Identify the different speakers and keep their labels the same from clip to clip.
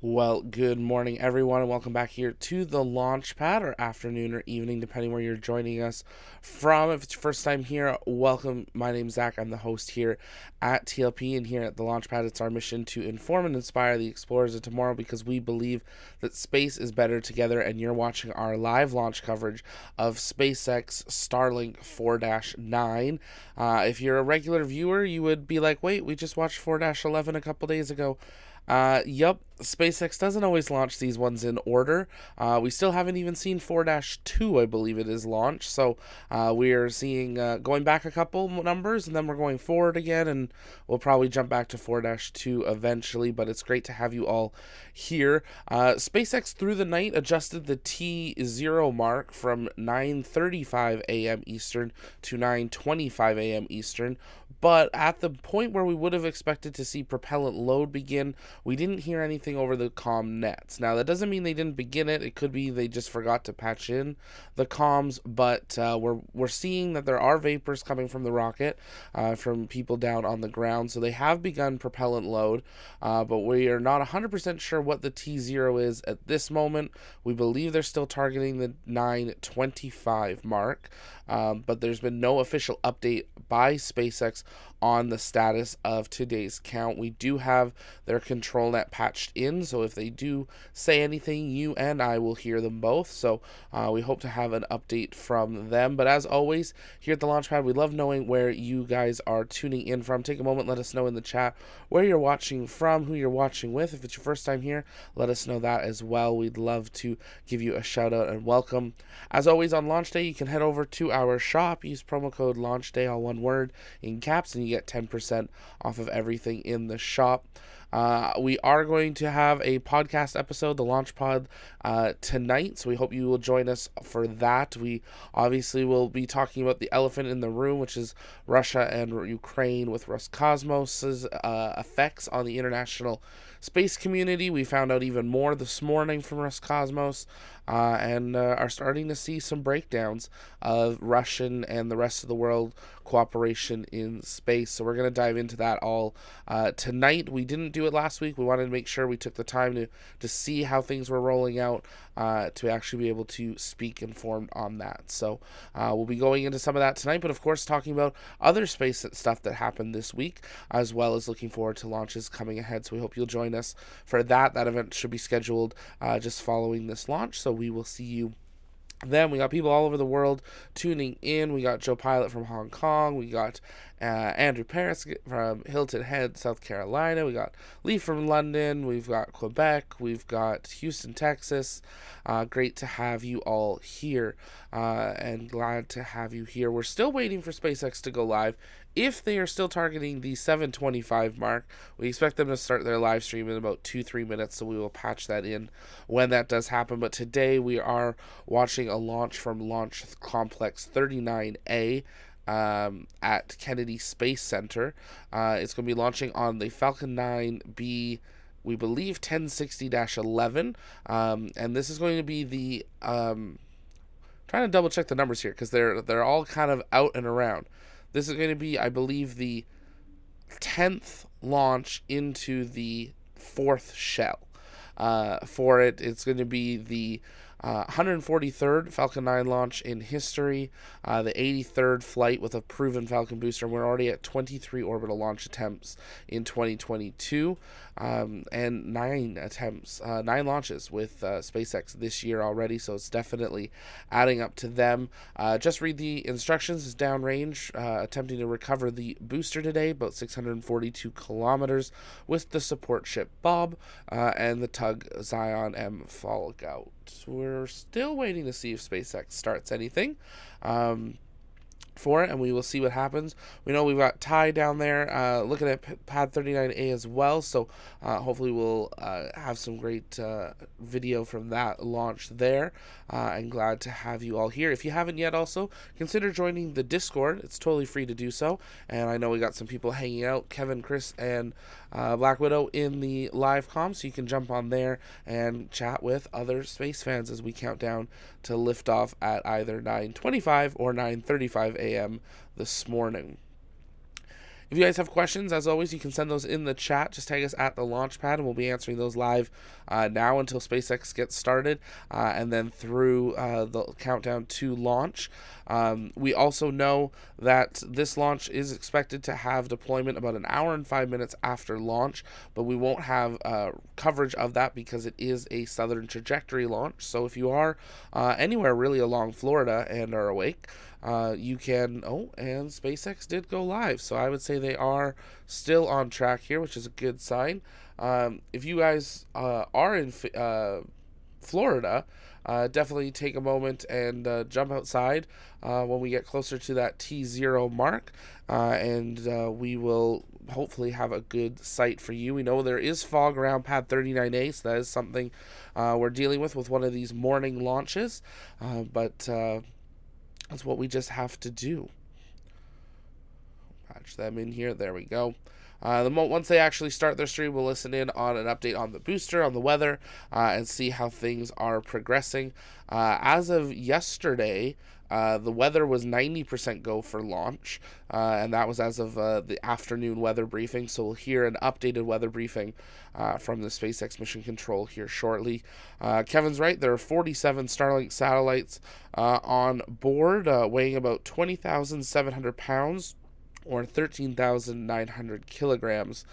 Speaker 1: Well, good morning, everyone, and welcome back here to the launch pad, or afternoon or evening, depending where you're joining us from. If it's your first time here, welcome. My name's Zach. I'm the host here at TLP, and here at the launch pad, it's our mission to inform and inspire the explorers of tomorrow because we believe that space is better together, and you're watching our live launch coverage of SpaceX Starlink 4-9. If you're a regular viewer, you would be like, wait, we just watched 4-11 a couple days ago. Yep, SpaceX doesn't always launch these ones in order. We still haven't even seen 4-2, I believe it is launched. So we are seeing going back a couple numbers, and then we're going forward again, and we'll probably jump back to 4-2 eventually. But it's great to have you all here. SpaceX through the night adjusted the T0 mark from 9:35 a.m. Eastern to 9:25 a.m. Eastern. But at the point where we would have expected to see propellant load begin, we didn't hear anything over the comm nets. Now, that doesn't mean they didn't begin it. It could be they just forgot to patch in the comms, but we're seeing that there are vapors coming from the rocket, from people down on the ground. So they have begun propellant load, but we are not 100% sure what the T0 is at this moment. We believe they're still targeting the 9:25 mark, but there's been no official update by SpaceX on the status of today's count. We do have their control net patched in, so if they do say anything, you and I will hear them both. So we hope to have an update from them. But as always, here at the Launchpad, we love knowing where you guys are tuning in from. Take a moment, let us know in the chat where you're watching from, who you're watching with. If it's your first time here, let us know that as well. We'd love to give you a shout out and welcome. As always, on launch day, you can head over to our shop, use promo code LAUNCHDAY, all one word, in caps, and you get 10% off of everything in the shop. We are going to have a podcast episode, the Launch Pod, tonight, so we hope you will join us for that. We obviously will be talking about the elephant in the room, which is Russia and Ukraine, with Roscosmos's effects on the international space community. We found out even more this morning from Roscosmos, and are starting to see some breakdowns of Russian and the rest of the world cooperation in space. So we're going to dive into that all tonight. We didn't do it last week. We wanted to make sure we took the time to see how things were rolling out, to actually be able to speak informed on that. So we'll be going into some of that tonight, but of course talking about other space stuff that happened this week, as well as looking forward to launches coming ahead. So we hope you'll join us for that. That event should be scheduled just following this launch, so we will see you then. We got people all over the world tuning in. We got Joe Pilot from Hong Kong. We got Andrew Paris from Hilton Head, South Carolina. We got Lee from London. We've got Quebec. We've got Houston, Texas. Great to have you all here, and glad to have you here. We're still waiting for SpaceX to go live. If they are still targeting the 7:25 mark, we expect them to start their live stream in about 2-3 minutes, so we will patch that in when that does happen. But today we are watching a launch from Launch Complex 39A at Kennedy Space Center. It's going to be launching on the Falcon 9B, we believe 1060-11, and this is going to be the trying to double check the numbers here because they're all kind of out and around. This is going to be, I believe, the 10th launch into the 4th shell. For it, it's going to be the 143rd Falcon 9 launch in history, the 83rd flight with a proven Falcon booster. We're already at 23 orbital launch attempts in 2022, and 9 launches with SpaceX this year already, so it's definitely adding up to them. Just read the instructions. It's downrange, attempting to recover the booster today, about 642 kilometers, with the support ship Bob and the tug Zion M Fallout. We're still waiting to see if SpaceX starts anything for it, and we will see what happens. We know we've got Ty down there looking at Pad 39A as well, so hopefully we'll have some great video from that launch there, and glad to have you all here. If you haven't yet, also consider joining the Discord. It's totally free to do so, and I know we got some people hanging out, Kevin, Chris, and Black Widow in the live comm, so you can jump on there and chat with other space fans as we count down to liftoff at either 9:25 or 9:35 a.m. this morning. If you guys have questions, as always, you can send those in the chat. Just tag us at the Launchpad, and we'll be answering those live now until SpaceX gets started, and then through the countdown to launch. We also know that this launch is expected to have deployment about an hour and 5 minutes after launch, but we won't have coverage of that because it is a southern trajectory launch. So if you are anywhere really along Florida and are awake, you can. Oh, and SpaceX did go live, so I would say they are still on track here, which is a good sign. If you guys are in Florida, definitely take a moment and jump outside when we get closer to that T0 mark, and we will hopefully have a good sight for you. We know there is fog around pad 39A, so that is something we're dealing with one of these morning launches, but that's what we just have to do. Patch them in here. There we go. Once they actually start their stream, we'll listen in on an update on the booster, on the weather, and see how things are progressing. As of yesterday, the weather was 90% go for launch, and that was as of the afternoon weather briefing. So we'll hear an updated weather briefing from the SpaceX Mission Control here shortly. Kevin's right. There are 47 Starlink satellites on board, weighing about 20,700 pounds. Or 13,900 kilograms,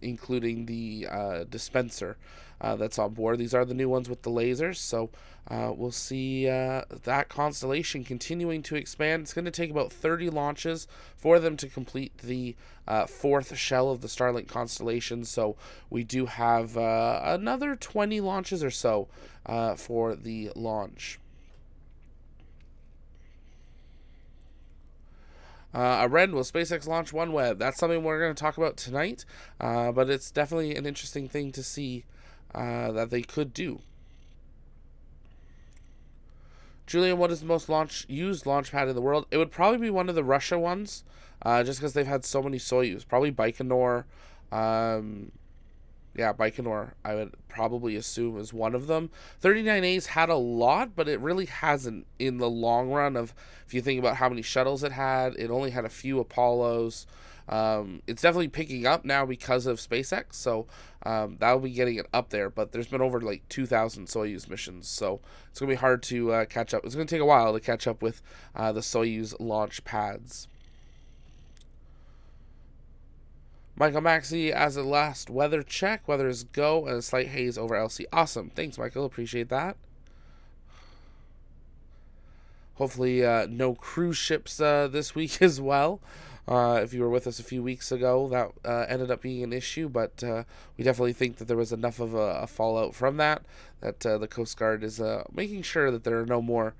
Speaker 1: including the dispenser that's on board. These are the new ones with the lasers, so we'll see that constellation continuing to expand. It's going to take about 30 launches for them to complete the fourth shell of the Starlink constellation, so we do have another 20 launches or so for the launch. Ren, will SpaceX launch OneWeb? That's something we're going to talk about tonight, but it's definitely an interesting thing to see that they could do. Julian, what is the most used launch pad in the world? It would probably be one of the Russia ones, just because they've had so many Soyuz. Probably Baikonur. Yeah, Baikonur, I would probably assume, is one of them. 39A's had a lot, but it really hasn't in the long run. If you think about how many shuttles it only had a few Apollos. It's definitely picking up now because of SpaceX, so that'll be getting it up there. But there's been over like 2,000 Soyuz missions, so it's going to be hard to catch up. It's going to take a while to catch up with the Soyuz launch pads. Michael Maxey, as a last weather check, weather is go and a slight haze over LC. Awesome. Thanks, Michael. Appreciate that. Hopefully no cruise ships this week as well. If you were with us a few weeks ago, that ended up being an issue, but we definitely think that there was enough of a fallout from that the Coast Guard is making sure that there are no more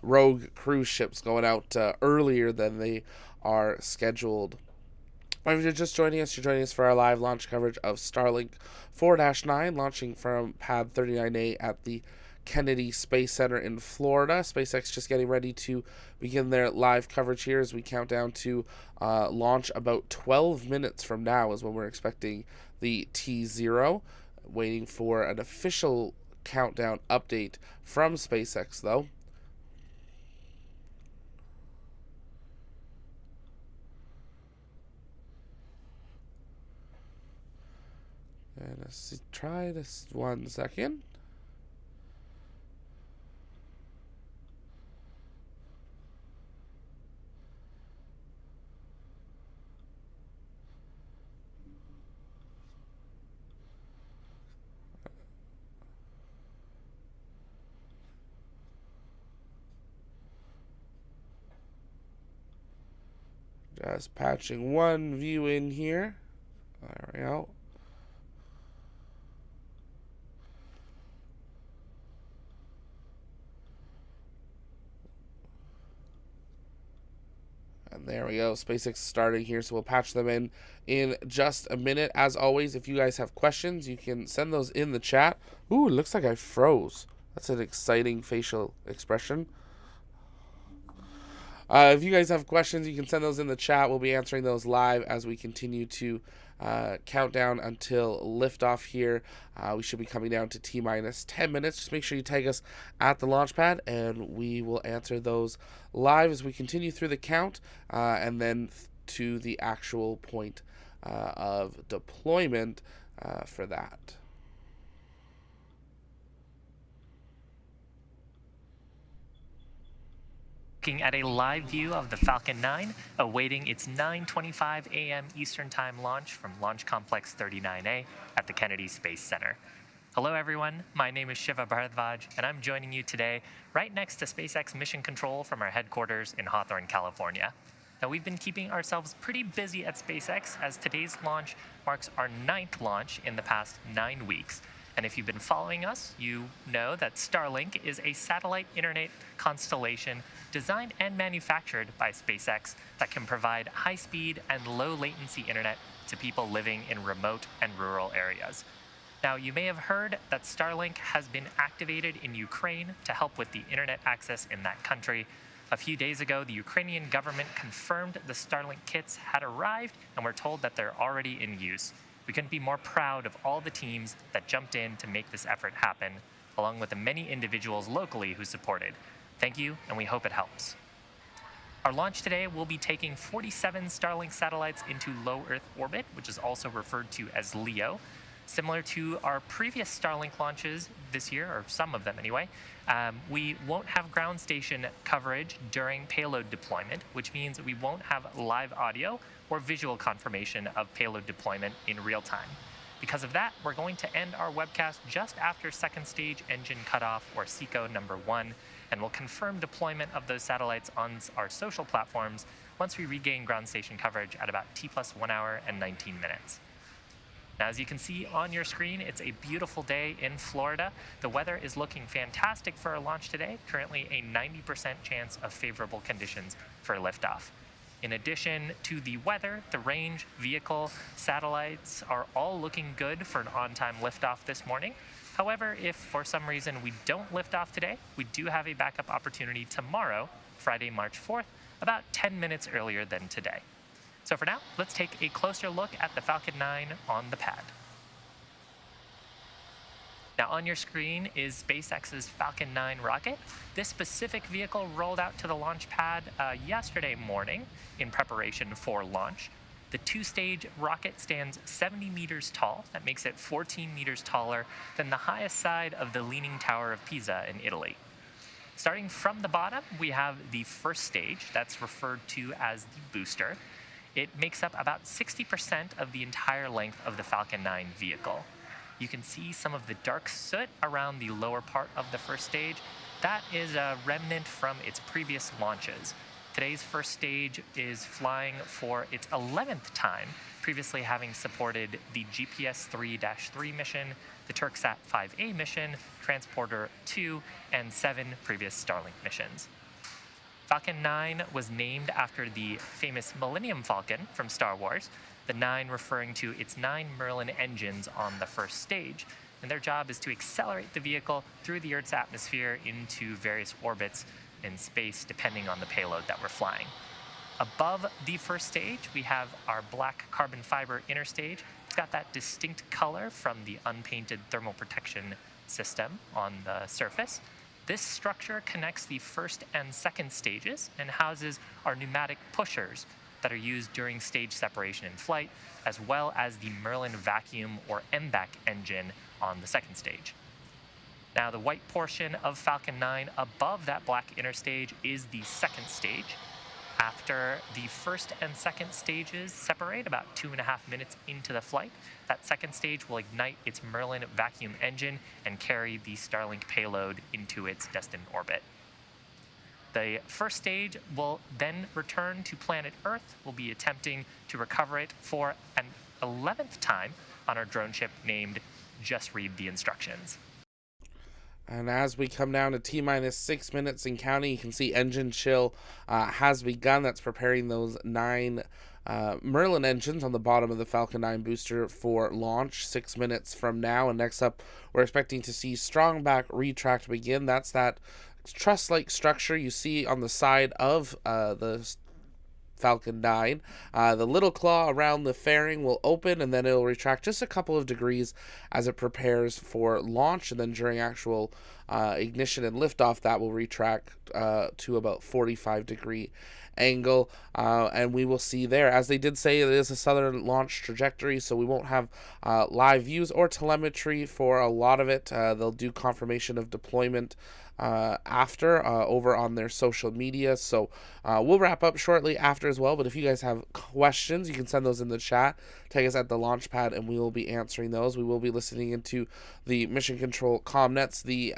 Speaker 1: rogue cruise ships going out earlier than they are scheduled. If you're just joining us, you're joining us for our live launch coverage of Starlink 4-9, launching from pad 39A at the Kennedy Space Center in Florida. SpaceX just getting ready to begin their live coverage here as we count down to launch. About 12 minutes from now is when we're expecting the T0. Waiting for an official countdown update from SpaceX, though. And let's try this 1 second. Just patching one view in here. There we go. And there we go. SpaceX starting here, so we'll patch them in just a minute. As always, if you guys have questions, you can send those in the chat. Ooh, it looks like I froze. That's an exciting facial expression. If you guys have questions, you can send those in the chat. We'll be answering those live as we continue to count down until liftoff here. We should be coming down to T-minus 10 minutes. Just make sure you tag us at the launch pad, and we will answer those live as we continue through the count, and then to the actual point of deployment for that.
Speaker 2: Looking at a live view of the Falcon 9 awaiting its 9:25 a.m. Eastern Time launch from Launch Complex 39A at the Kennedy Space Center. Hello everyone, my name is Shiva Bharadwaj and I'm joining you today right next to SpaceX Mission Control from our headquarters in Hawthorne, California. Now we've been keeping ourselves pretty busy at SpaceX as today's launch marks our 9th launch in the past 9 weeks. And if you've been following us, you know that Starlink is a satellite internet constellation designed and manufactured by SpaceX that can provide high-speed and low-latency internet to people living in remote and rural areas. Now, you may have heard that Starlink has been activated in Ukraine to help with the internet access in that country. A few days ago, the Ukrainian government confirmed the Starlink kits had arrived, and we're told that they're already in use. We couldn't be more proud of all the teams that jumped in to make this effort happen, along with the many individuals locally who supported. Thank you, and we hope it helps. Our launch today will be taking 47 Starlink satellites into low Earth orbit, which is also referred to as LEO. Similar to our previous Starlink launches this year, or some of them anyway, we won't have ground station coverage during payload deployment, which means we won't have live audio or visual confirmation of payload deployment in real time. Because of that, we're going to end our webcast just after second stage engine cutoff, or SECO number 1, and we'll confirm deployment of those satellites on our social platforms once we regain ground station coverage at about T+1 hour and 19 minutes. Now, as you can see on your screen, it's a beautiful day in Florida. The weather is looking fantastic for our launch today, currently a 90% chance of favorable conditions for liftoff. In addition to the weather, the range, vehicle, satellites are all looking good for an on-time liftoff this morning. However, if for some reason we don't lift off today, we do have a backup opportunity tomorrow, Friday, March 4th, about 10 minutes earlier than today. So for now, let's take a closer look at the Falcon 9 on the pad. Now on your screen is SpaceX's Falcon 9 rocket. This specific vehicle rolled out to the launch pad yesterday morning in preparation for launch. The two-stage rocket stands 70 meters tall. That makes it 14 meters taller than the highest side of the Leaning Tower of Pisa in Italy. Starting from the bottom, we have the first stage that's referred to as the booster. It makes up about 60% of the entire length of the Falcon 9 vehicle. You can see some of the dark soot around the lower part of the first stage. That is a remnant from its previous launches. Today's first stage is flying for its 11th time, previously having supported the GPS 3-3 mission, the Turksat 5A mission, Transporter 2, and 7 previous Starlink missions. Falcon 9 was named after the famous Millennium Falcon from Star Wars, the 9 referring to its 9 Merlin engines on the first stage, and their job is to accelerate the vehicle through the Earth's atmosphere into various orbits in space depending on the payload that we're flying. Above the first stage, we have our black carbon fiber inner stage. It's got that distinct color from the unpainted thermal protection system on the surface. This structure connects the first and second stages and houses our pneumatic pushers that are used during stage separation in flight, as well as the Merlin vacuum or MVAC engine on the second stage. Now, the white portion of Falcon 9 above that black inner stage is the second stage. After the first and second stages separate about 2.5 minutes into the flight, that second stage will ignite its Merlin vacuum engine and carry the Starlink payload into its destined orbit. The first stage will then return to planet Earth. We'll be attempting to recover it for an 11th time on our drone ship named Just Read the Instructions.
Speaker 1: And as we come down to T-minus 6 minutes and counting, you can see engine chill has begun. That's preparing those 9 Merlin engines on the bottom of the Falcon 9 booster for launch 6 minutes from now. And next up, we're expecting to see strong back retract begin. That's that truss-like structure you see on the side of the Falcon 9. The little claw around the fairing will open and then it'll retract just a couple of degrees as it prepares for launch, and then during actual ignition and liftoff that will retract to about 45-degree angle, and we will see there. As they did say, it is a southern launch trajectory, so we won't have live views or telemetry for a lot of it. They'll do confirmation of deployment after over on their social media. So we'll wrap up shortly after as well. But if you guys have questions, you can send those in the chat. Tag us at the launch pad, and we will be answering those. We will be listening into the mission control comnets. The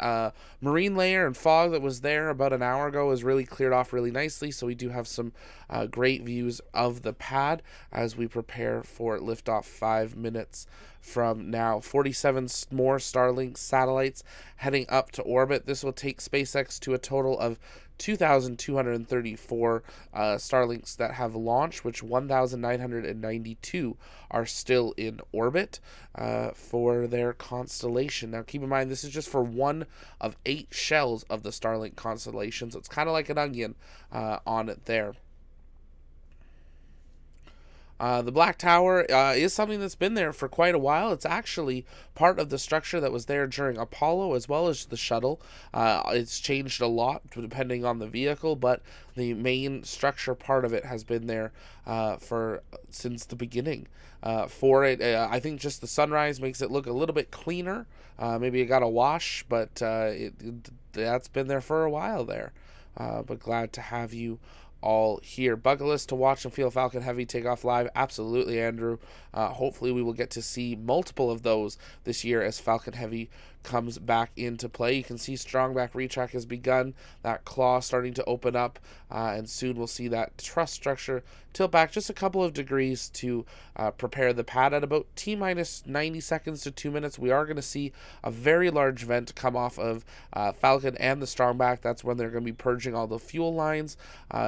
Speaker 1: marine layer and fog that was there about an hour ago is really cleared off really nicely. So we do have some great views of the pad as we prepare for liftoff 5 minutes from now. 47 more Starlink satellites heading up to orbit. This will take SpaceX to a total of 2,234 Starlinks that have launched, which 1,992 are still in orbit for their constellation. Now, keep in mind, this is just for one of 8 shells of the Starlink constellation, so it's kind of like an onion on it there. The Black Tower is something that's been there for quite a while. It's actually part of the structure that was there during Apollo as well as the shuttle. It's changed a lot depending on the vehicle, but the main structure part of it has been there since the beginning. I think just the sunrise makes it look a little bit cleaner. Maybe it got a wash, but that's been there for a while there. But glad to have you all here. Bucket list to watch and feel Falcon Heavy take off live. Absolutely, Andrew. Hopefully we will get to see multiple of those this year as Falcon Heavy comes back into play. You can see Strongback retrack has begun, that claw starting to open up, and soon we'll see that truss structure tilt back just a couple of degrees to prepare the pad. At about T-minus 90 seconds to 2 minutes, we are going to see a very large vent come off of Falcon and the Strongback. That's when they're going to be purging all the fuel lines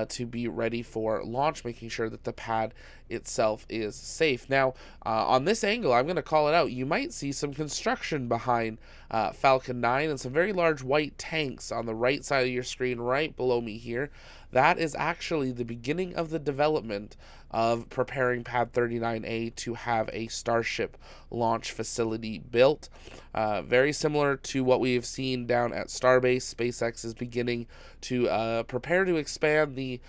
Speaker 1: to be ready for launch, making sure that the pad itself is safe. Now, on this angle, I'm going to call it out. You might see some construction behind Falcon 9 and some very large white tanks on the right side of your screen right below me here. That is actually the beginning of the development of preparing Pad 39A to have a Starship launch facility built. Very similar to what we have seen down at Starbase. SpaceX is beginning to prepare to expand the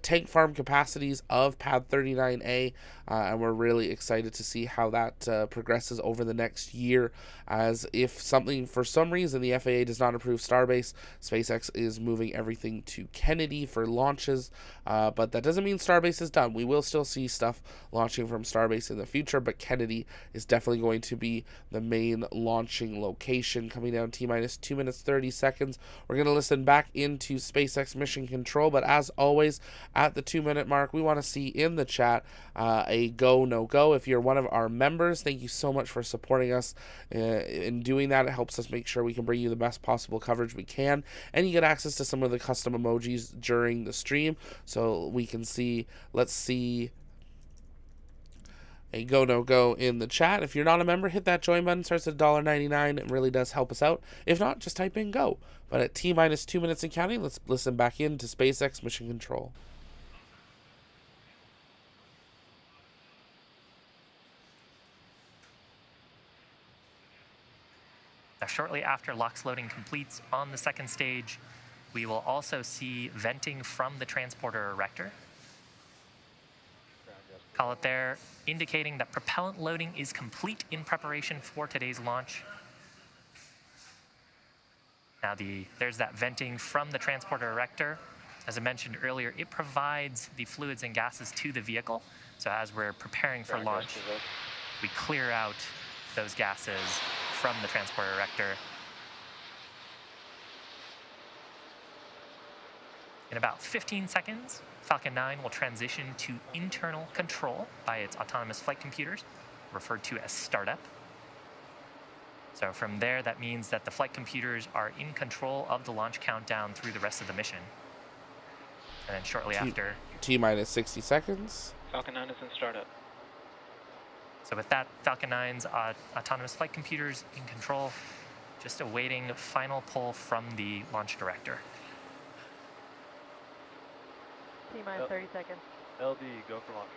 Speaker 1: tank farm capacities of Pad 39A, and we're really excited to see how that progresses over the next year, as if something, for some reason, the FAA does not approve Starbase, SpaceX is moving everything to Kennedy for launches, but that doesn't mean Starbase is done. We will still see stuff launching from Starbase in the future, but Kennedy is definitely going to be the main launching location. Coming down T-minus 2 minutes 30 seconds. We're going to listen back into SpaceX mission control, but as always, at the 2 minute mark, we want to see in the chat a go, no go. If you're one of our members, thank you so much for supporting us in doing that. It helps us make sure we can bring you the best possible coverage we can, and you get access to some of the custom emojis during the stream, so we can see, let's see a go, no go in the chat. If you're not a member, hit that join button. Starts at $1.99. It really does help us out. If not, just type in go. But at T-minus 2 minutes and counting, let's listen back in to SpaceX mission control.
Speaker 2: Now, shortly after LOX loading completes on the second stage, we will also see venting from the transporter erector. Call it there, indicating that propellant loading is complete in preparation for today's launch. Now, there's that venting from the transporter erector. As I mentioned earlier, it provides the fluids and gases to the vehicle. So as we're preparing for launch, we clear out those gases from the transporter erector. In about 15 seconds, Falcon 9 will transition to internal control by its autonomous flight computers, referred to as startup. So from there, that means that the flight computers are in control of the launch countdown through the rest of the mission. And then shortly after...
Speaker 1: T-minus 60 seconds.
Speaker 3: Falcon 9 is in startup.
Speaker 2: So with that, Falcon 9's autonomous flight computers in control, just awaiting final pull from the launch director.
Speaker 4: T-minus 30 seconds.
Speaker 3: LD, go for launch.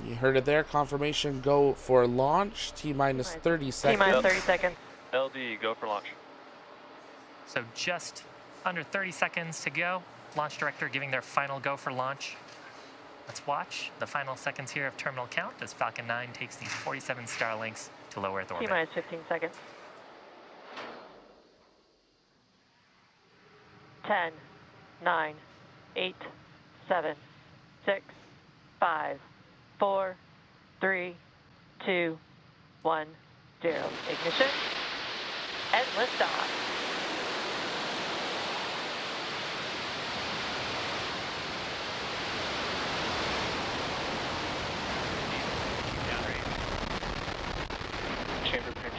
Speaker 1: You heard it there. Confirmation go for launch. T-minus 30 seconds.
Speaker 4: T-minus 30 seconds.
Speaker 3: LD, go for launch.
Speaker 2: So just under 30 seconds to go. Launch director giving their final go for launch. Let's watch the final seconds here of terminal count as Falcon 9 takes these 47 Starlinks to low Earth orbit.
Speaker 4: T-minus 15 seconds. 10, 9, 8, 7, 6, 5, 4, 3, 2, 1, 0. Ignition and liftoff.
Speaker 3: Chamber pictures.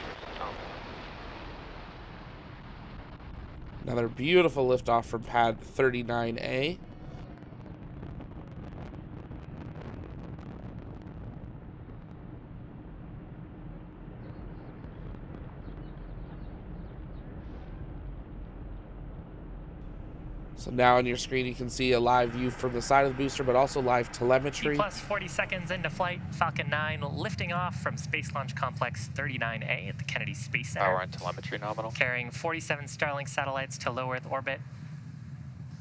Speaker 1: Another beautiful liftoff from pad 39A. So now on your screen you can see a live view from the side of the booster, but also live telemetry.
Speaker 2: Plus 40 seconds into flight, Falcon 9 lifting off from Space Launch Complex 39A at the Kennedy Space Center.
Speaker 5: Power and telemetry nominal.
Speaker 2: Carrying 47 Starlink satellites to low Earth orbit.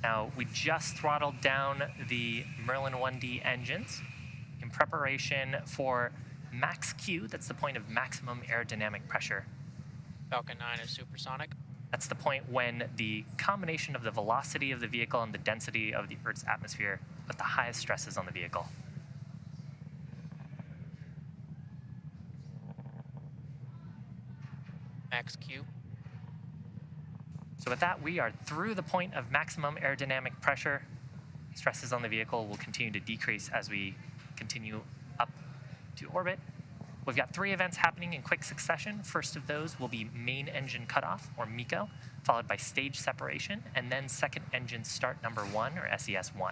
Speaker 2: Now, we just throttled down the Merlin 1D engines in preparation for max Q. That's the point of maximum aerodynamic pressure.
Speaker 6: Falcon 9 is supersonic.
Speaker 2: That's the point when the combination of the velocity of the vehicle and the density of the Earth's atmosphere put the highest stresses on the vehicle.
Speaker 6: Max Q.
Speaker 2: So with that, we are through the point of maximum aerodynamic pressure. Stresses on the vehicle will continue to decrease as we continue up to orbit. We've got 3 events happening in quick succession. First of those will be main engine cutoff, or MECO, followed by stage separation, and then second engine start number 1, or SES-1.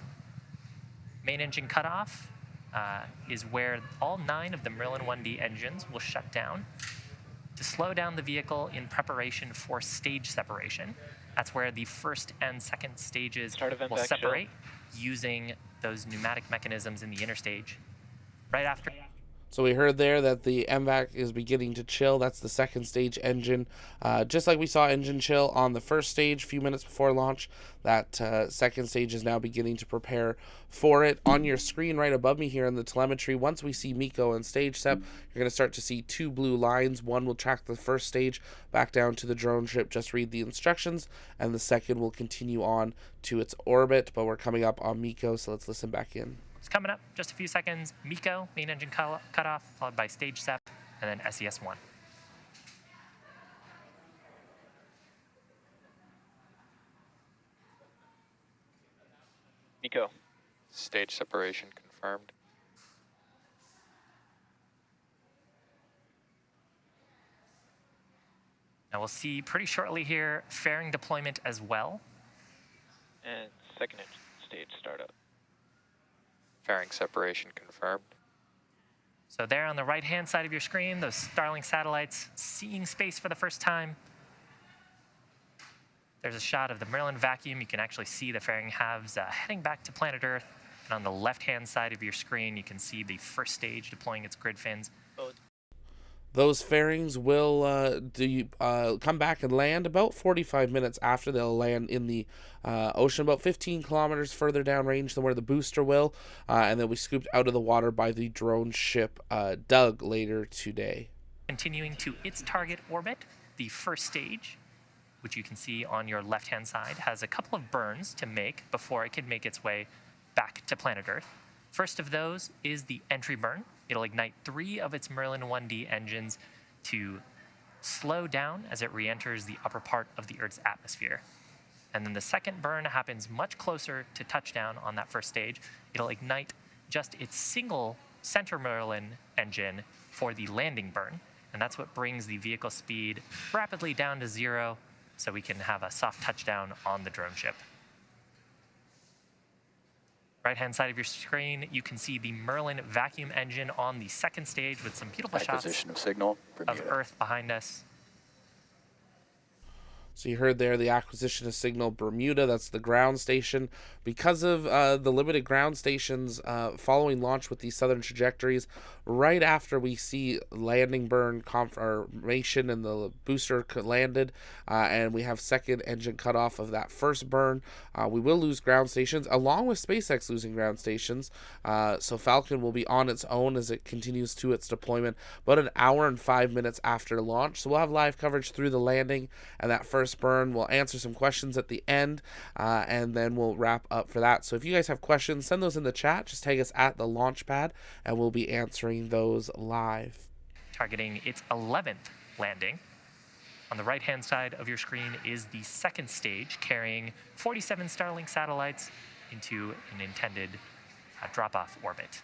Speaker 2: Main engine cutoff is where all 9 of the Merlin 1D engines will shut down to slow down the vehicle in preparation for stage separation. That's where the first and second stages will separate using those pneumatic mechanisms in the interstage. Right after.
Speaker 1: So we heard there that the MVAC is beginning to chill. That's the second stage engine. Just like we saw engine chill on the first stage a few minutes before launch, that second stage is now beginning to prepare for it. On your screen right above me here in the telemetry, once we see MECO and stage sep, you're going to start to see 2 blue lines. One will track the first stage back down to the drone ship, just read the instructions, and the second will continue on to its orbit. But we're coming up on MECO, so let's listen back in.
Speaker 2: It's coming up, just a few seconds. MECO, main engine cutoff, followed by stage sep, and then SES-1.
Speaker 3: MECO.
Speaker 5: Stage separation confirmed.
Speaker 2: Now we'll see pretty shortly here fairing deployment as well.
Speaker 3: And second engine stage startup.
Speaker 5: Fairing separation confirmed.
Speaker 2: So there on the right-hand side of your screen, those Starlink satellites seeing space for the first time. There's a shot of the Merlin vacuum. You can actually see the fairing halves heading back to planet Earth. And on the left-hand side of your screen, you can see the first stage deploying its grid fins.
Speaker 1: Those fairings will come back and land about 45 minutes after they'll land in the ocean, about 15 kilometers further downrange than where the booster will, and they'll be scooped out of the water by the drone ship Doug later today.
Speaker 2: Continuing to its target orbit, the first stage, which you can see on your left-hand side, has a couple of burns to make before it can make its way back to planet Earth. First of those is the entry burn. It'll ignite 3 of its Merlin 1D engines to slow down as it re-enters the upper part of the Earth's atmosphere. And then the second burn happens much closer to touchdown on that first stage. It'll ignite just its single center Merlin engine for the landing burn. And that's what brings the vehicle speed rapidly down to 0 so we can have a soft touchdown on the drone ship. Right-hand side of your screen, you can see the Merlin vacuum engine on the second stage with some beautiful shots
Speaker 5: Acquisition of signal.
Speaker 2: of Earth behind us.
Speaker 1: So you heard there the acquisition of Signal Bermuda, that's the ground station. Because of the limited ground stations following launch with these southern trajectories, right after we see landing burn confirmation and the booster landed, and we have second engine cutoff of that first burn, we will lose ground stations, along with SpaceX losing ground stations. So Falcon will be on its own as it continues to its deployment about an hour and 5 minutes after launch. So we'll have live coverage through the landing and that first burn. We'll answer some questions at the end, and then we'll wrap up for that. So if you guys have questions, send those in the chat. Just tag us at the launch pad, and we'll be answering those live.
Speaker 2: Targeting its 11th landing. On the right-hand side of your screen is the second stage, carrying 47 Starlink satellites into an intended drop-off orbit.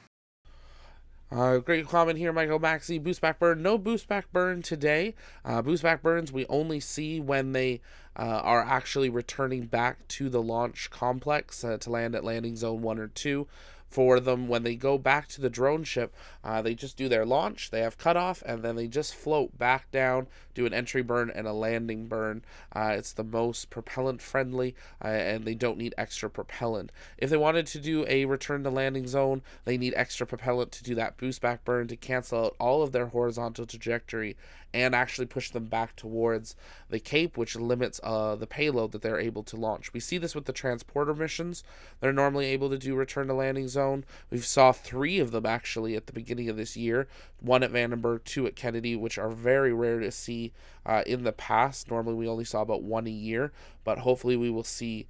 Speaker 1: Great comment here, Michael Maxey. Boost back burn. No boost back burn today. Boost back burns we only see when they are actually returning back to the launch complex to land at landing zone 1 or 2. For them, when they go back to the drone ship, they just do their launch, they have cutoff, and then they just float back down, do an entry burn and a landing burn. It's the most propellant friendly, and they don't need extra propellant. If they wanted to do a return to landing zone, they need extra propellant to do that boost back burn to cancel out all of their horizontal trajectory and actually push them back towards the Cape, which limits the payload that they're able to launch. We see this with the transporter missions. They're normally able to do return to landing zone. We saw 3 of them actually at the beginning of this year, 1 at Vandenberg, 2 at Kennedy, which are very rare to see in the past. Normally we only saw about 1 a year, but hopefully we will see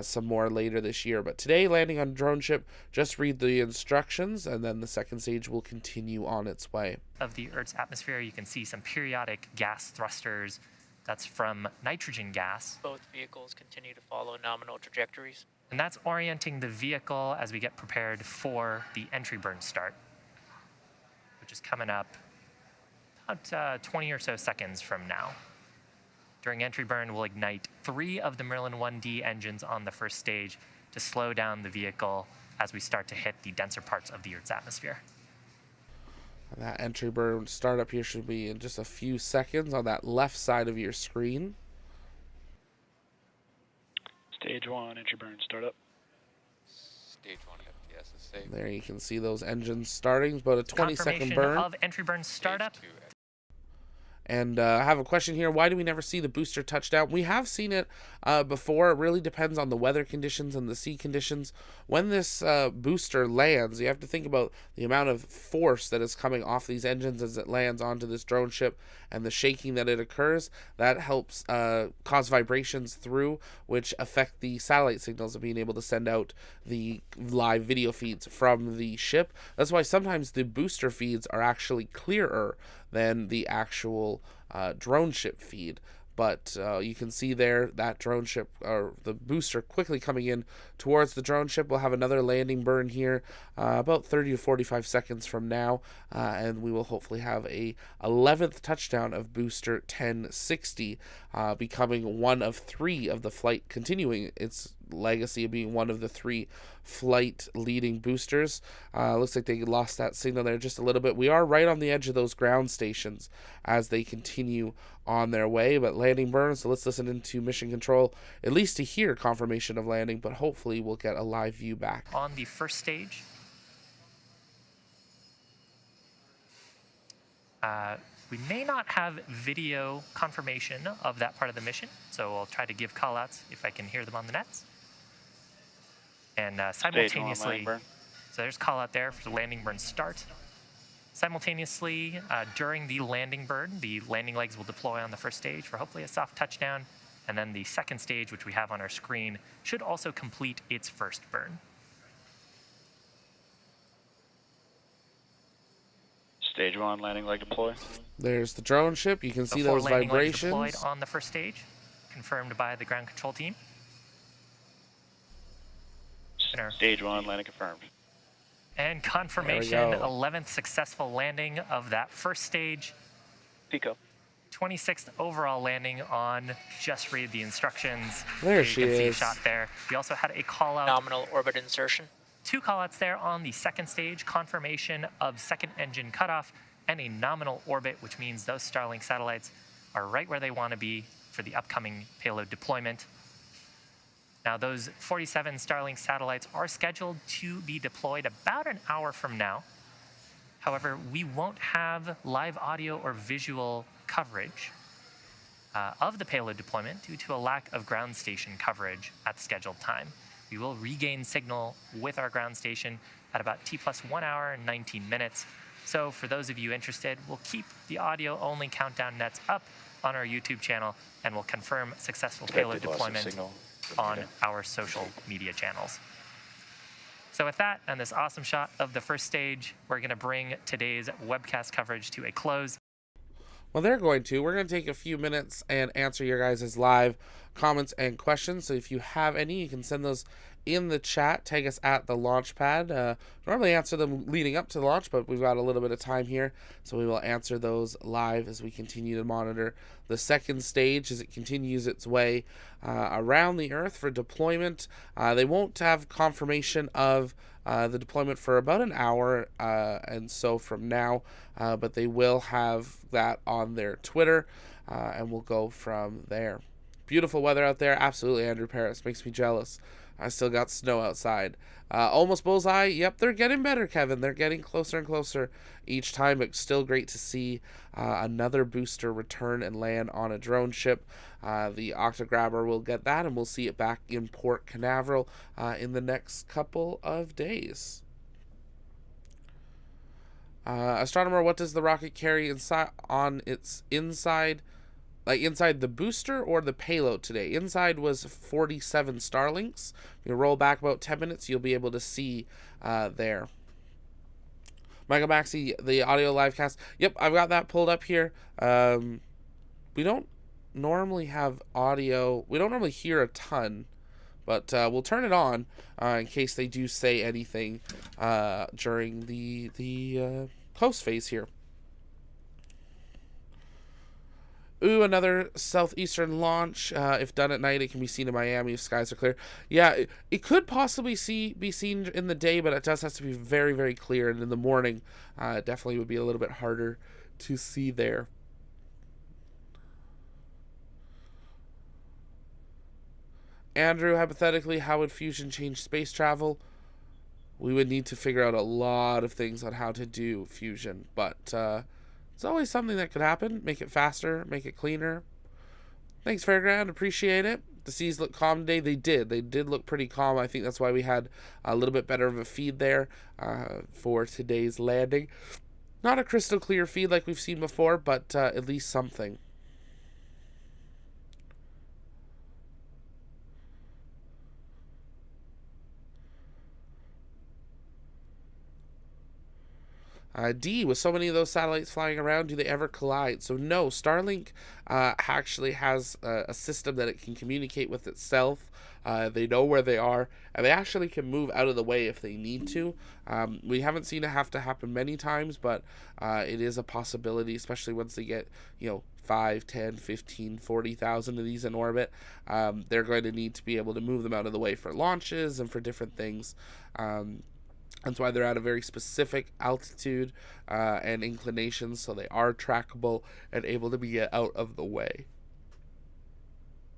Speaker 1: some more later this year. But today, landing on drone ship, just read the instructions, and then the second stage will continue on its way.
Speaker 2: Of the Earth's atmosphere, you can see some periodic gas thrusters. That's from nitrogen gas.
Speaker 6: Both vehicles continue to follow nominal trajectories.
Speaker 2: And that's orienting the vehicle as we get prepared for the entry burn start, which is coming up about 20 or so seconds from now. During entry burn, we'll ignite 3 of the Merlin 1D engines on the first stage to slow down the vehicle as we start to hit the denser parts of the Earth's atmosphere.
Speaker 1: And that entry burn startup here should be in just a few seconds on that left side of your screen.
Speaker 7: Stage 1, entry burn, startup.
Speaker 5: Stage 1 FPS is safe.
Speaker 1: There you can see those engines starting, about a 20-second burn.
Speaker 2: Confirmation of entry burn startup.
Speaker 5: Stage 2.
Speaker 1: And I have a question here. Why do we never see the booster touchdown? We have seen it before. It really depends on the weather conditions and the sea conditions. When this booster lands, you have to think about the amount of force that is coming off these engines as it lands onto this drone ship and the shaking that it occurs. That helps cause vibrations through, which affect the satellite signals of being able to send out the live video feeds from the ship. That's why sometimes the booster feeds are actually clearer than the actual drone ship feed. But you can see there that drone ship, or the booster, quickly coming in towards the drone ship. We'll have another landing burn here about 30 to 45 seconds from now, and we will hopefully have a 11th touchdown of booster 1060, becoming one of 3 of the flight, continuing its legacy of being one of the 3 flight leading boosters. Looks like they lost that signal there just a little bit. We are right on the edge of those ground stations as they continue on their way, but landing burn. So let's listen into mission control, at least to hear confirmation of landing, but hopefully we'll get a live view back.
Speaker 2: On the first stage, we may not have video confirmation of that part of the mission, so I'll try to give callouts if I can hear them on the nets. And simultaneously, so there's call out there for the landing burn start. Simultaneously, during the landing burn, the landing legs will deploy on the first stage for hopefully a soft touchdown. And then the second stage, which we have on our screen, should also complete its first burn.
Speaker 7: Stage 1, landing leg deploy.
Speaker 1: There's the drone ship. You can see
Speaker 2: Before
Speaker 1: those
Speaker 2: landing legs
Speaker 1: vibrations.
Speaker 2: deployed on the first stage, confirmed by the ground control team.
Speaker 7: Stage 1, landing confirmed.
Speaker 2: And confirmation, 11th successful landing of that first stage.
Speaker 3: Pico.
Speaker 2: 26th overall landing on just read the instructions.
Speaker 1: There
Speaker 2: you
Speaker 1: she
Speaker 2: can see a
Speaker 1: is.
Speaker 2: shot there. We also had a call out.
Speaker 6: Nominal orbit insertion.
Speaker 2: 2 call outs there on the second stage, confirmation of second engine cutoff and a nominal orbit, which means those Starlink satellites are right where they want to be for the upcoming payload deployment. Now, those 47 Starlink satellites are scheduled to be deployed about an hour from now. However, we won't have live audio or visual coverage of the payload deployment due to a lack of ground station coverage at the scheduled time. We will regain signal with our ground station at about T+1 hour and 19 minutes. So for those of you interested, we'll keep the audio-only countdown nets up on our YouTube channel, and we'll confirm successful payload deployment on our social media channels. So with that and this awesome shot of the first stage, we're going to bring today's webcast coverage to a close.
Speaker 1: Well, they're going to. We're going to take a few minutes and answer your guys' live comments and questions. So if you have any, you can send those in the chat. Tag us at the launch pad. Normally answer them leading up to the launch, but we've got a little bit of time here, so we will answer those live as we continue to monitor the second stage as it continues its way around the Earth for deployment. They won't have confirmation of the deployment for about an hour and so from now, but they will have that on their Twitter, and we'll go from there. Beautiful weather out there. Absolutely, Andrew Paris. Makes me jealous. I still got snow outside. Almost bullseye. Yep, they're getting better, Kevin. They're getting closer and closer each time, but still great to see another booster return and land on a drone ship. The Octograbber will get that, and we'll see it back in Port Canaveral in the next couple of days. Astronomer, what does the rocket carry inside on its inside? Like inside the booster or the payload today? Inside was 47 Starlinks. You roll back about 10 minutes, you'll be able to see there. Michael Maxey, the audio live cast. Yep, I've got that pulled up here. We don't normally have audio. We don't normally hear a ton, but we'll turn it on in case they do say anything during the post phase here. Ooh, another southeastern launch. If done at night, it can be seen in Miami if skies are clear. Yeah, it could possibly be seen in the day, but it does have to be very, very clear. And in the morning, it definitely would be a little bit harder to see there. Andrew, hypothetically, how would fusion change space travel? We would need to figure out a lot of things on how to do fusion, but it's always something that could happen. Make it faster, make it cleaner. Thanks, Fairground. Appreciate it. The seas look calm today. They did look pretty calm. I think that's why we had a little bit better of a feed there for today's landing. Not a crystal clear feed like we've seen before, but at least something. D, with so many of those satellites flying around, do they ever collide? So no, Starlink actually has a system that it can communicate with itself. They know where they are, and they actually can move out of the way if they need to. We haven't seen it have to happen many times, but it is a possibility, especially once they get, 5, 10, 15, 40,000 of these in orbit. They're going to need to be able to move them out of the way for launches and for different things. That's why they're at a very specific altitude and inclination, so they are trackable and able to be out of the way.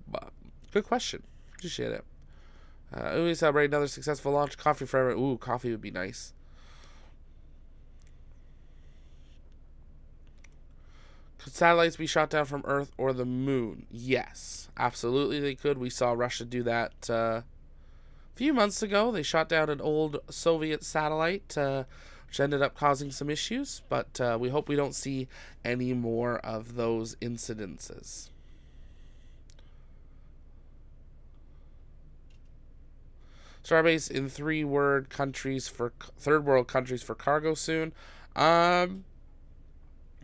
Speaker 1: But good question. Appreciate it. We celebrate another successful launch. Coffee forever. Ooh, coffee would be nice. Could satellites be shot down from Earth or the moon? Yes, absolutely they could. We saw Russia do that few months ago. They shot down an old Soviet satellite, which ended up causing some issues, but we hope we don't see any more of those incidences. Starbase in third world countries for cargo soon.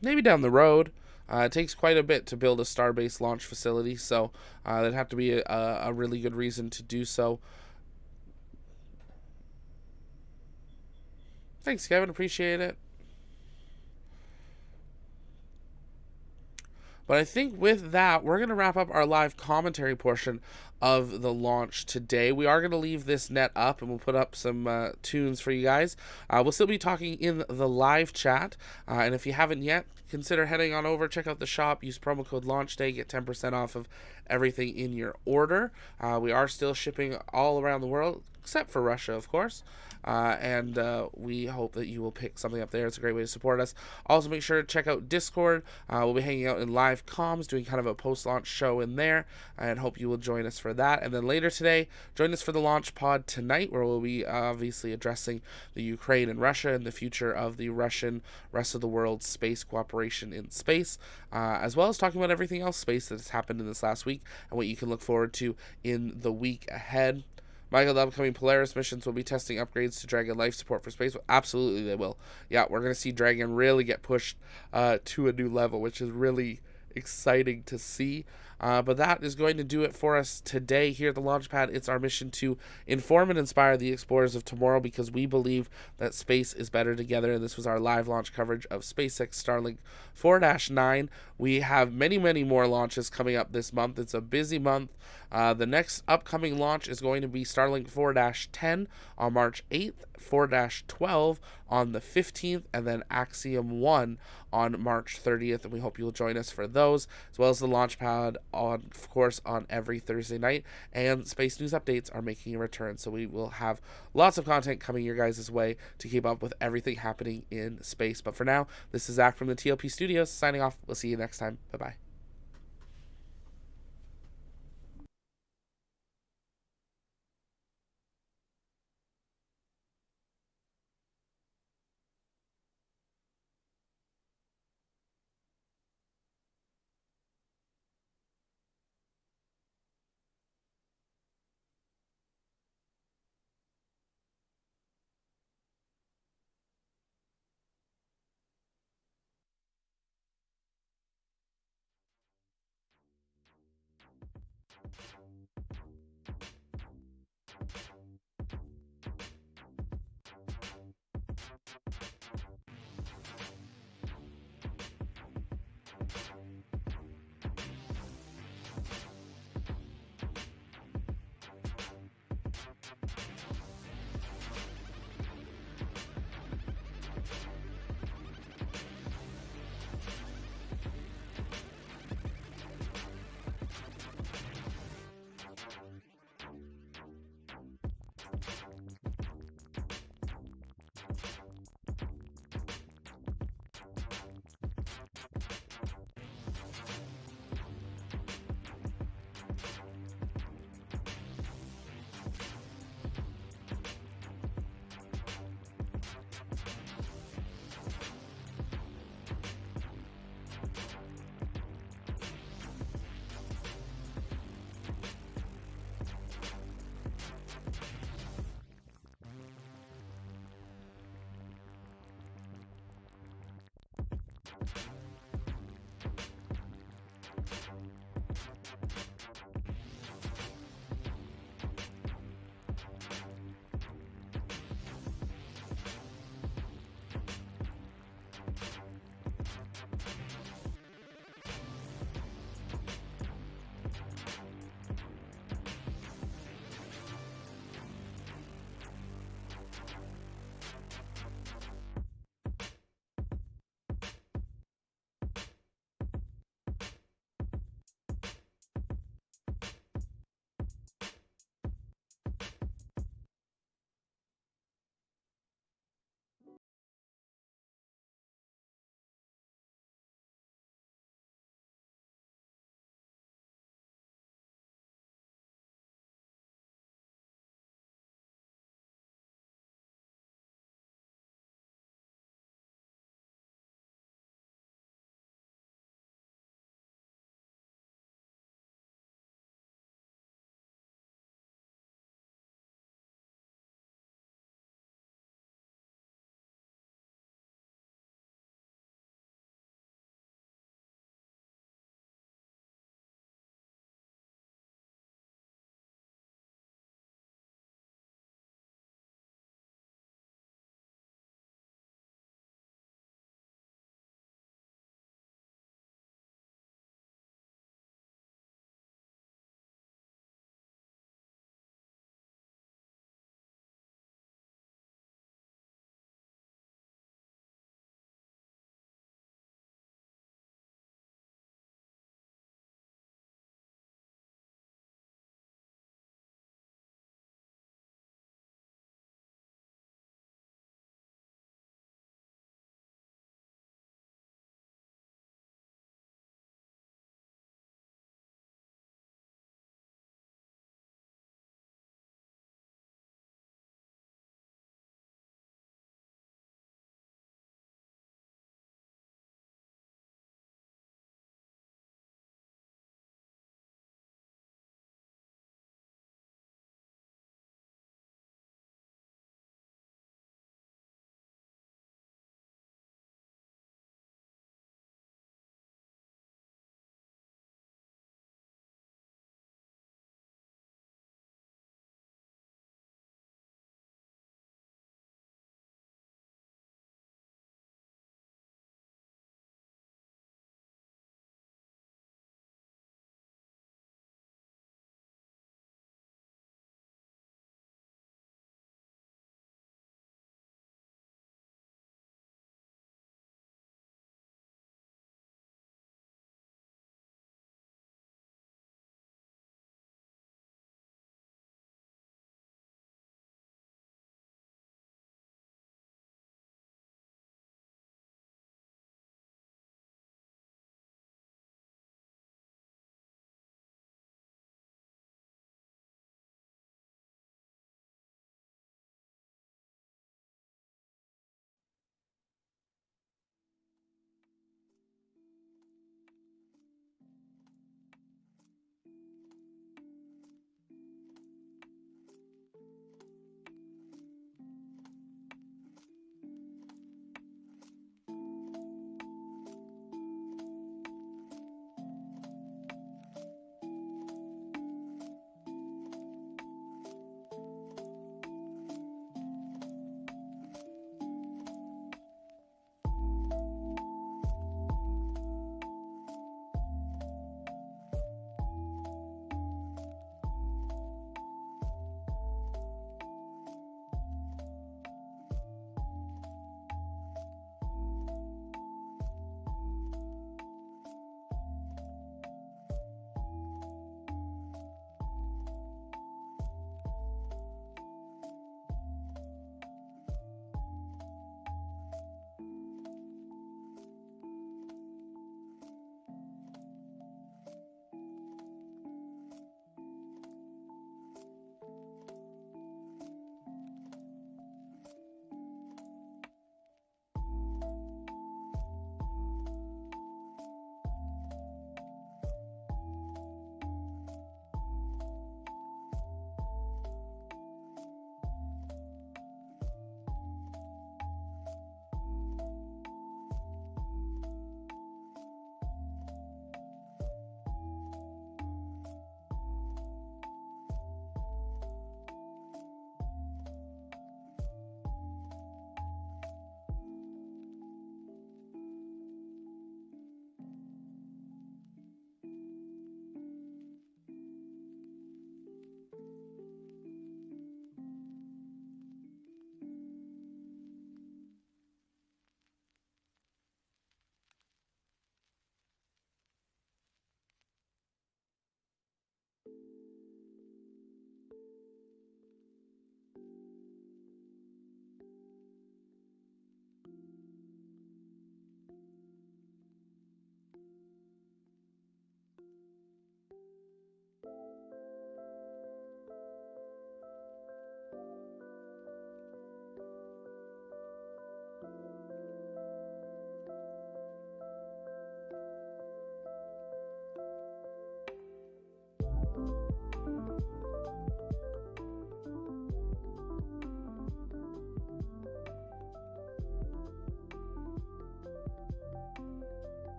Speaker 1: Maybe down the road. It takes quite a bit to build a Starbase launch facility, so there'd have to be a really good reason to do so. Thanks, Kevin. Appreciate it. But I think with that, we're going to wrap up our live commentary portion of the launch today. We are going to leave this net up and we'll put up some tunes for you guys. We'll still be talking in the live chat. And if you haven't yet, consider heading on over, check out the shop, use promo code LAUNCHDAY, get 10% off of everything in your order. We are still shipping all around the world, except for Russia, of course. And we hope that you will pick something up there. It's a great way to support us. Also, make sure to check out Discord. We'll be hanging out in live comms, doing kind of a post-launch show in there, and hope you will join us for that. And then later today, join us for the launch pod tonight, where we'll be obviously addressing the Ukraine and Russia and the future of the Russian rest of the world space cooperation in space, as well as talking about everything else space that has happened in this last week and what you can look forward to in the week ahead. Michael, the upcoming Polaris missions will be testing upgrades to Dragon life support for space. Absolutely, they will. Yeah, we're going to see Dragon really get pushed to a new level, which is really exciting to see. But that is going to do it for us today here at the Launchpad. It's our mission to inform and inspire the explorers of tomorrow, because we believe that space is better together. And this was our live launch coverage of SpaceX Starlink 4-9. We have many, many more launches coming up this month. It's a busy month. The next upcoming launch is going to be Starlink 4-10 on March 8th, 4-12 on the 15th, and then Axiom 1 on March 30th. And we hope you'll join us for those, as well as the Launchpad, of course, on every Thursday night. And Space News Updates are making a return, so we will have lots of content coming your guys' way to keep up with everything happening in space. But for now, this is Zach from the TLP Studios signing off. We'll see you next time. Bye-bye.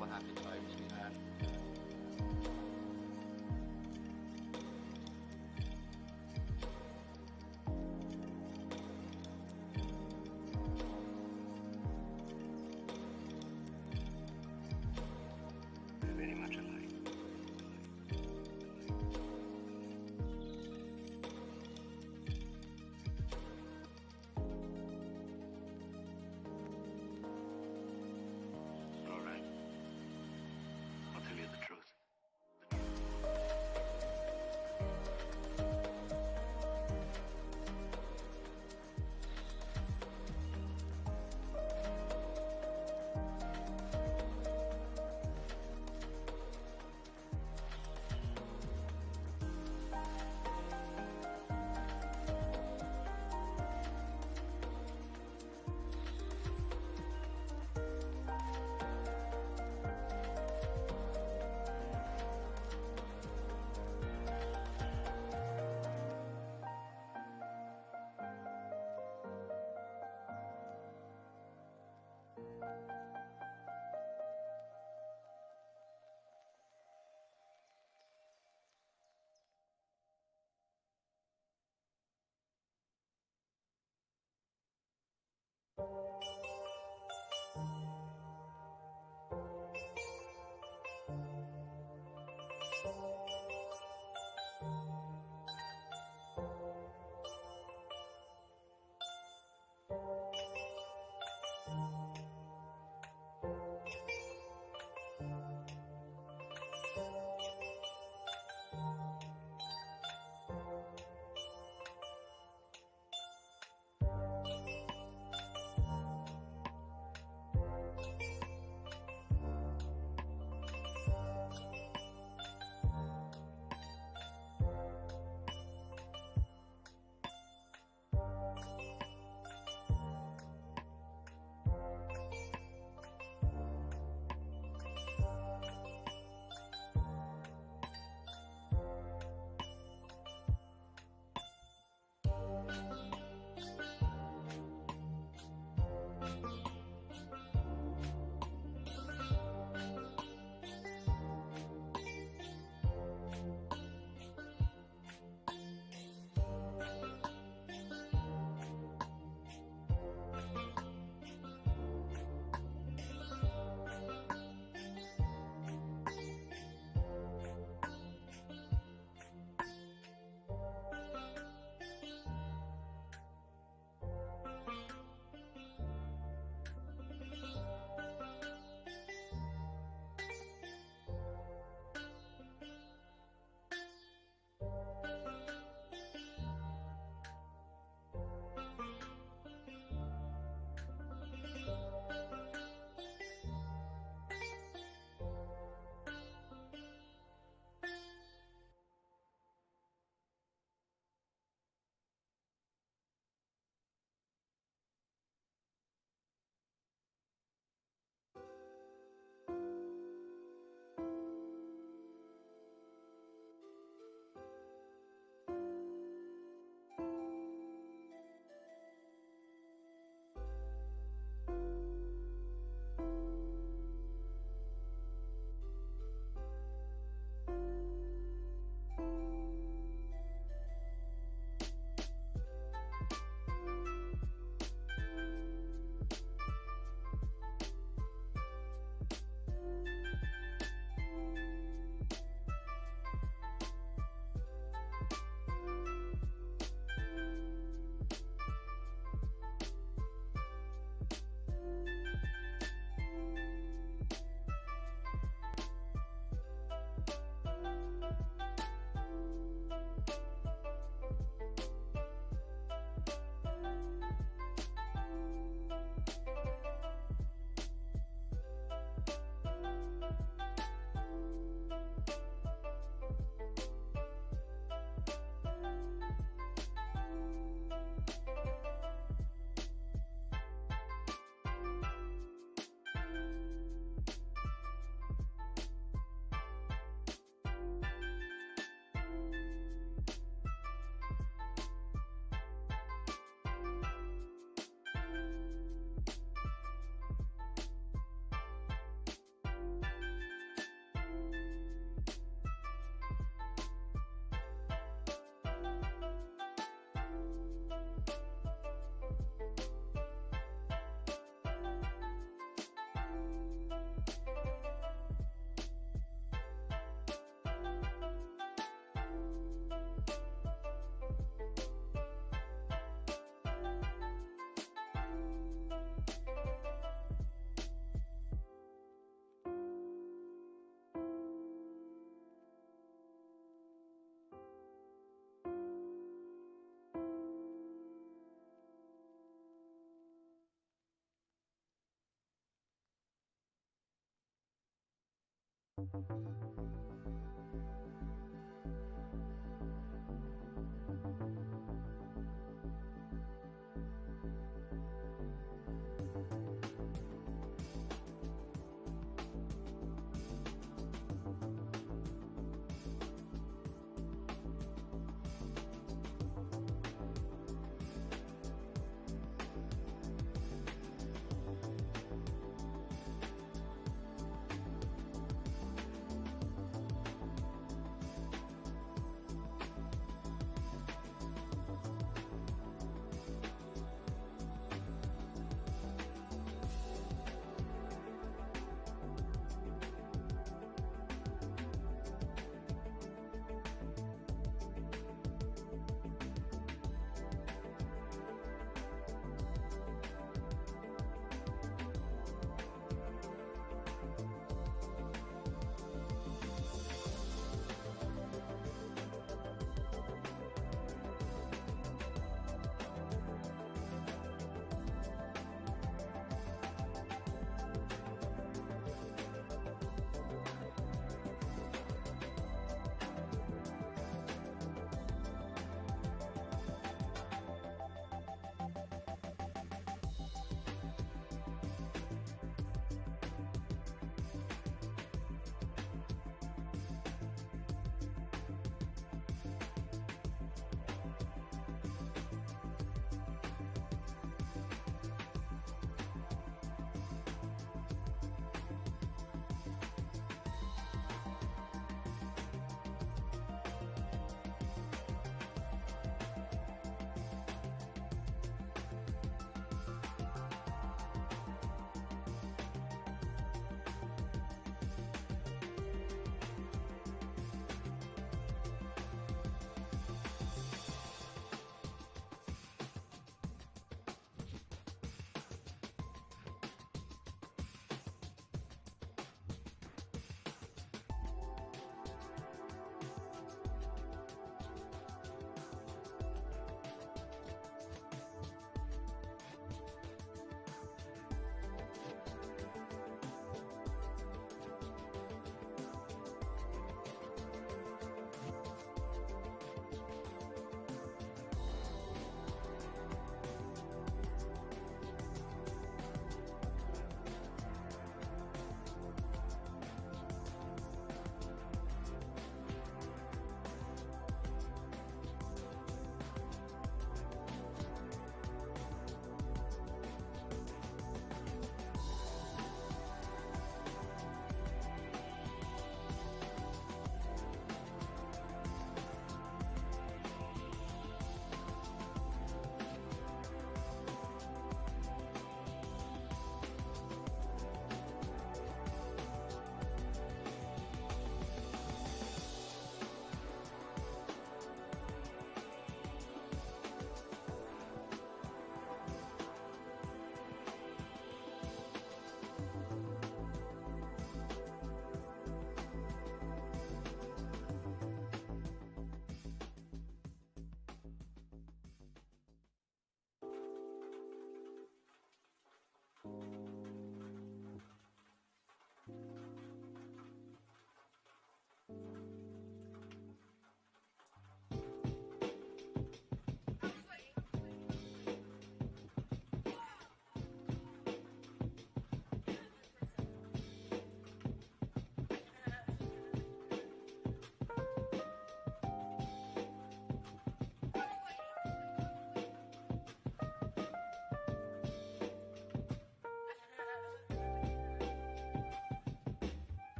Speaker 5: the happy times we had.
Speaker 8: Very much alike. All right.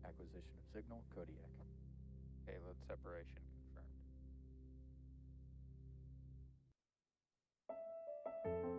Speaker 9: Acquisition of signal, Kodiak.
Speaker 5: Payload separation confirmed.